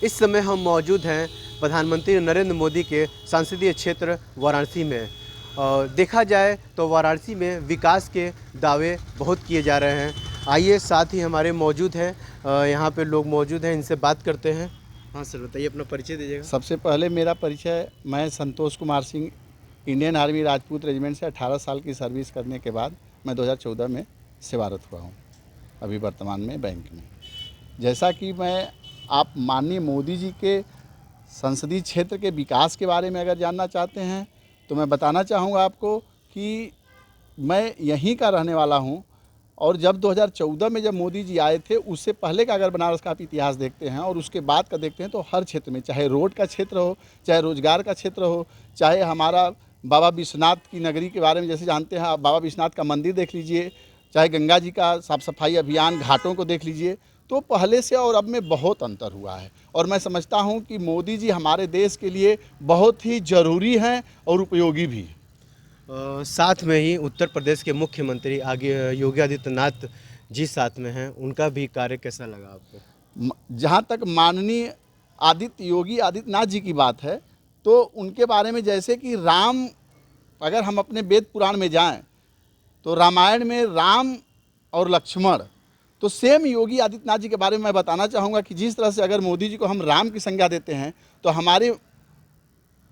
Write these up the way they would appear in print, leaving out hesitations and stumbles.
इस समय हम मौजूद हैं प्रधानमंत्री नरेंद्र मोदी के संसदीय क्षेत्र वाराणसी में। देखा जाए तो वाराणसी में विकास के दावे बहुत किए जा रहे हैं। आइए साथ ही हमारे मौजूद हैं, यहाँ पे लोग मौजूद हैं, इनसे बात करते हैं। हाँ सर, बताइए, अपना परिचय दीजिएगा। सबसे पहले मेरा परिचय, मैं Santosh Kumar Singh, Indian army Rajput regiment से 18 साल की सर्विस करने के बाद मैं 2014 में सेवारत हुआ हूँ, अभी वर्तमान में बैंक में। जैसा कि मैं आप माननीय मोदी जी के संसदीय क्षेत्र के विकास के बारे में अगर जानना चाहते हैं तो मैं बताना चाहूँगा आपको कि मैं यहीं का रहने वाला हूँ। और जब 2014 में जब मोदी जी आए थे, उससे पहले का अगर बनारस का आप इतिहास देखते हैं और उसके बाद का देखते हैं तो हर क्षेत्र में, चाहे रोड का क्षेत्र हो, चाहे रोजगार का क्षेत्र हो, चाहे हमारा बाबा विश्वनाथ की नगरी के बारे में जैसे जानते हैं आप, बाबा विश्वनाथ का मंदिर देख लीजिए, चाहे गंगा जी का साफ सफाई अभियान, घाटों को देख लीजिए, तो पहले से और अब में बहुत अंतर हुआ है। और मैं समझता हूँ कि मोदी जी हमारे देश के लिए बहुत ही ज़रूरी हैं और उपयोगी भी हैं। साथ में ही उत्तर प्रदेश के मुख्यमंत्री आगे योगी आदित्यनाथ जी साथ में हैं, उनका भी कार्य कैसा लगा आपको? जहाँ तक माननीय योगी आदित्यनाथ जी की बात है तो उनके बारे में, जैसे कि राम, अगर हम अपने वेद पुराण में जाएं तो रामायण में राम और लक्ष्मण, तो सेम योगी आदित्यनाथ जी के बारे में मैं बताना चाहूँगा कि जिस तरह से अगर मोदी जी को हम राम की संज्ञा देते हैं तो हमारे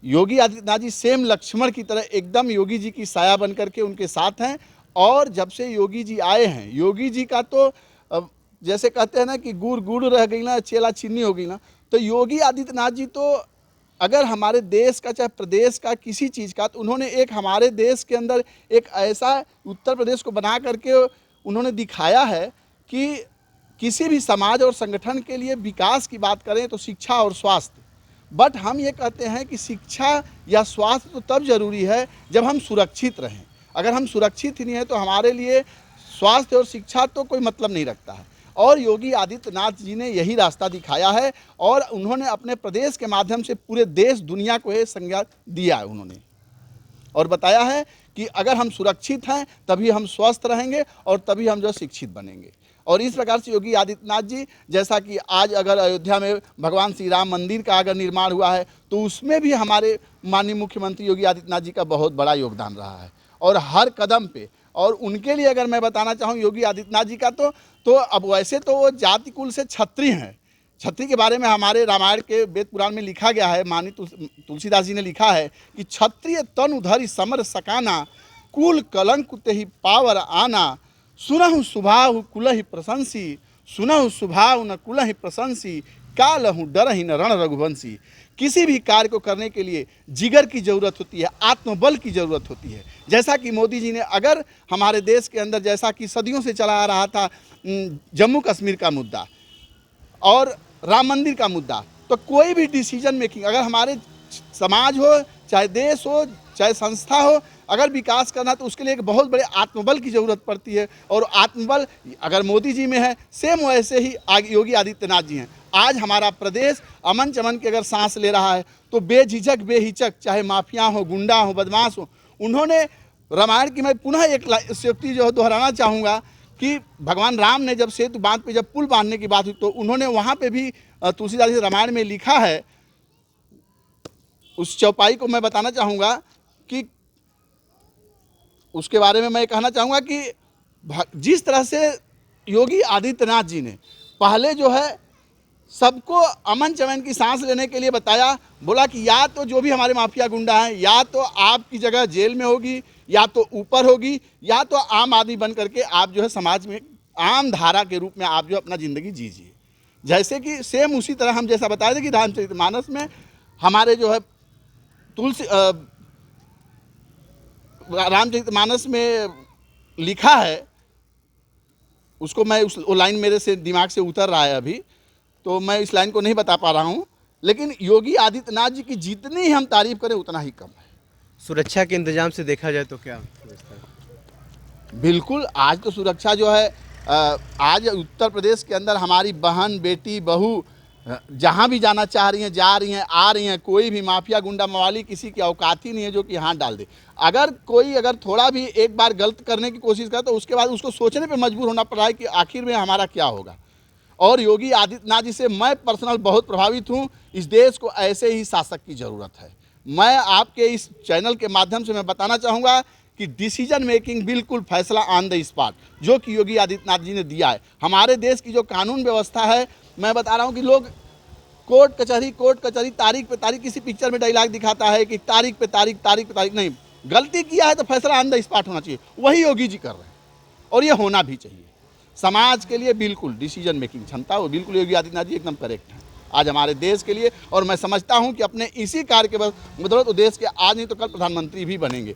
योगी आदित्यनाथ जी सेम लक्ष्मण की तरह एकदम योगी जी की साया बन करके उनके साथ हैं। और जब से योगी जी आए हैं, योगी जी का तो जैसे कहते हैं ना कि गुड़ गुड़ रह गई ना, चेला चीनी हो गई ना, तो योगी आदित्यनाथ जी तो अगर हमारे देश का चाहे प्रदेश का किसी चीज़ का, तो उन्होंने एक हमारे देश के अंदर एक ऐसा उत्तर प्रदेश को बना करके उन्होंने दिखाया है कि किसी भी समाज और संगठन के लिए विकास की बात करें तो शिक्षा और स्वास्थ्य, बट हम ये कहते हैं कि शिक्षा या स्वास्थ्य तो तब जरूरी है जब हम सुरक्षित रहें। अगर हम सुरक्षित ही नहीं हैं तो हमारे लिए स्वास्थ्य और शिक्षा तो कोई मतलब नहीं रखता है। और योगी आदित्यनाथ जी ने यही रास्ता दिखाया है और उन्होंने अपने प्रदेश के माध्यम से पूरे देश दुनिया को ये संज्ञा दिया है उन्होंने, और बताया है कि अगर हम सुरक्षित हैं तभी हम स्वस्थ रहेंगे और तभी हम जो शिक्षित बनेंगे। और इस प्रकार से योगी आदित्यनाथ जी, जैसा कि आज अगर अयोध्या में भगवान श्री राम मंदिर का अगर निर्माण हुआ है तो उसमें भी हमारे माननीय मुख्यमंत्री योगी आदित्यनाथ जी का बहुत बड़ा योगदान रहा है और हर कदम पे। और उनके लिए अगर मैं बताना चाहूँ योगी आदित्यनाथ जी का, तो अब वैसे तो वो जाति कुल से क्षत्रिय हैं। क्षत्रिय के बारे में हमारे रामायण के वेद पुराण में लिखा गया है, माननीय तुलसीदास जी ने लिखा है कि क्षत्रिय तनु धरि समर सकाना, कुल कलंक तेहि पावर आना, सुनहु सुभाहु कुलहि प्रशंसी, सुनहु सुभाहु न कुलहि प्रशंसी, कालहु डरहि न रण रघुवंशी। किसी भी कार्य को करने के लिए जिगर की ज़रूरत होती है, आत्मबल की ज़रूरत होती है। जैसा कि मोदी जी ने अगर हमारे देश के अंदर, जैसा कि सदियों से चला आ रहा था जम्मू कश्मीर का मुद्दा और राम मंदिर का मुद्दा, तो कोई भी डिसीजन मेकिंग अगर हमारे समाज हो, चाहे देश हो, चाहे संस्था हो, अगर विकास करना तो उसके लिए एक बहुत बड़े आत्मबल की ज़रूरत पड़ती है। और आत्मबल अगर मोदी जी में है, सेम वैसे ही योगी आदित्यनाथ जी हैं। आज हमारा प्रदेश अमन चमन की अगर सांस ले रहा है तो बेझिझक बेहिचक, चाहे माफिया हो, गुंडा हो, बदमाश हो, उन्होंने रामायण की, मैं पुनः एक शक्ति जो दोहराना चाहूँगा कि भगवान राम ने जब सेतु बांध पे जब पुल बांधने की बात हुई तो उन्होंने वहाँ पे भी तुलसीदास जी रामायण में लिखा है, उस चौपाई को मैं बताना चाहूँगा कि उसके बारे में मैं कहना चाहूँगा कि जिस तरह से योगी आदित्यनाथ जी ने पहले जो है सबको अमन चमन की सांस लेने के लिए बताया, बोला कि या तो जो भी हमारे माफिया गुंडा हैं या तो आपकी जगह जेल में होगी, या तो ऊपर होगी, या तो आम आदमी बन करके आप जो है समाज में आम धारा के रूप में आप जो अपना ज़िंदगी जीजिए। जैसे कि सेम उसी तरह हम जैसा बताए थे कि रामचरितमानस में हमारे जो है रामचरितमानस में लिखा है, उसको मैं उस लाइन मेरे से दिमाग से उतर रहा है अभी, तो मैं इस लाइन को नहीं बता पा रहा हूँ, लेकिन योगी आदित्यनाथ जी की जितनी ही हम तारीफ करें उतना ही कम है। सुरक्षा के इंतजाम से देखा जाए तो क्या बिल्कुल, आज तो सुरक्षा जो है, आज उत्तर प्रदेश के अंदर हमारी बहन, बेटी, बहू जहाँ भी जाना चाह रही हैं, जा रही हैं, आ रही हैं। कोई भी माफिया गुंडा मवाली किसी की औकात ही नहीं है जो कि हाथ डाल दे। अगर कोई अगर थोड़ा भी एक बार गलत करने की कोशिश करे तो उसके बाद उसको सोचने पे मजबूर होना पड़ रहा है कि आखिर में हमारा क्या होगा। और योगी आदित्यनाथ जी से मैं पर्सनल बहुत प्रभावित हूँ। इस देश को ऐसे ही शासक की ज़रूरत है। मैं आपके इस चैनल के माध्यम से मैं बताना चाहूँगा कि डिसीजन मेकिंग बिल्कुल फैसला ऑन द स्पॉट जो कि योगी आदित्यनाथ जी ने दिया है। हमारे देश की जो कानून व्यवस्था है, मैं बता रहा हूँ कि लोग कोर्ट कचहरी तारीख पे तारीख, किसी पिक्चर में डायलॉग दिखाता है कि तारीख पे तारीख नहीं, गलती किया है तो फैसला ऑन द स्पॉट होना चाहिए। वही योगी जी कर रहे हैं और ये होना भी चाहिए। समाज के लिए बिल्कुल डिसीजन मेकिंग क्षमता वो बिल्कुल योगी आदित्यनाथ जी एकदम करेक्ट है आज हमारे देश के लिए। और मैं समझता हूं कि अपने इसी कार्य के बदौलत देश के आज नहीं तो कल प्रधानमंत्री भी बनेंगे।